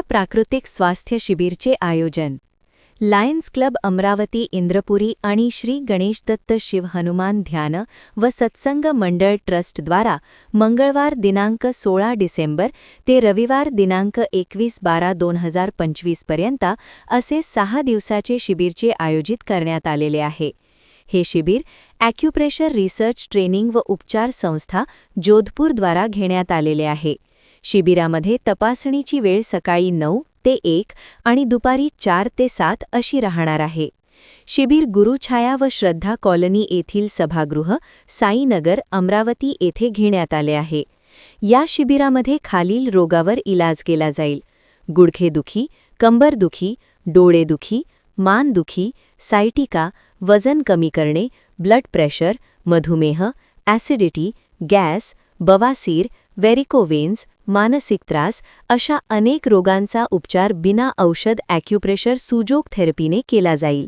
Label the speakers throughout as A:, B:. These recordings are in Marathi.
A: प्राकृतिक स्वास्थ्य शिबिरचे आयोजन लायन्स क्लब अमरावती इंद्रपुरी आणि श्री गणेश दत्त शिव हनुमान ध्यान व सत्संग मंडळ ट्रस्टद्वारा मंगळवार दिनांक 16 डिसेंबर ते रविवार दिनांक 21/12/2025 पर्यंत असे 6 दिवसाचे शिबिरचे आयोजित करण्यात आलेले आहे। हे शिबिर ॲक्युप्रेशर रिसर्च ट्रेनिंग व उपचार संस्था जोधपूरद्वारा घेण्यात आलेले आहे। शिबिरामध्ये तपासणीची वेळ सकाळी 9 ते 1 आणि दुपारी 4 ते 7 अशी राहणार आहे। शिबिर गुरुछाया व श्रद्धा कॉलनी येथील सभागृह साईनगर अमरावती येथे घेण्यात आले आहे। या शिबिरामध्ये खालील रोगावर इलाज केला जाईल: गुडघेदुखी, कंबरदुखी, डोळेदुखी, मानदुखी, सायटिका, वजन कमी करणे, ब्लड प्रेशर, मधुमेह, ॲसिडिटी, गॅस, बवासीर, व्हेरिकोवेन्स, मानसिक त्रास अशा अनेक रोगांचा उपचार बिना औषध ॲक्युप्रेशर सुजोग थेरपीने केला जाईल।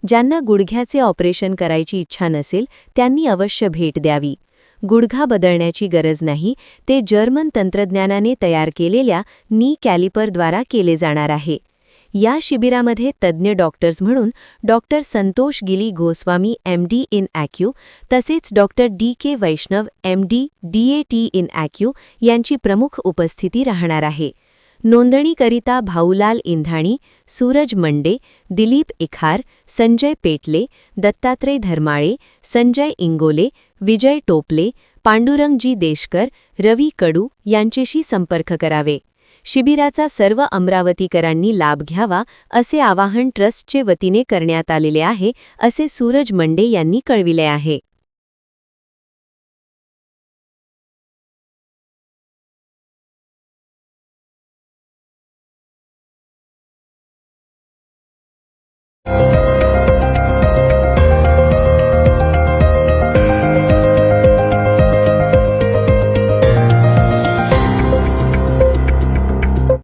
A: ज्यांना गुडघ्याचे ऑपरेशन करायची इच्छा नसेल त्यांनी अवश्य भेट द्यावी। गुडघा बदलण्याची गरज नाही, ते जर्मन तंत्रज्ञानाने तयार केलेल्या नी कॅलिपरद्वारा केले जाणार आहे। या शिबिरामध्ये तज्ज्ञ डॉक्टर्स म्हणून डॉक्टर संतोष गिली गोस्वामी MD इन ॲक्यू तसेच doctor DK Vaishnav MD DAT in acu यांची प्रमुख उपस्थिती राहणार आहे। नोंदणीकरिता भाऊलाल इंधाणी, सूरज मंडे, दिलीप इखार, संजय पेटले, दत्तात्रय धर्माळे, संजय इंगोले, विजय टोपले, पांडुरंगजी देशकर, रवी कडू यांच्याशी संपर्क करावे। शिबिराचा सर्व अमरावतीकरांनी लाभ घ्यावा असे आवाहन ट्रस्टचे वतीने करण्यात आलेले आहे, असे सूरज मंडे यांनी कळविले आहे।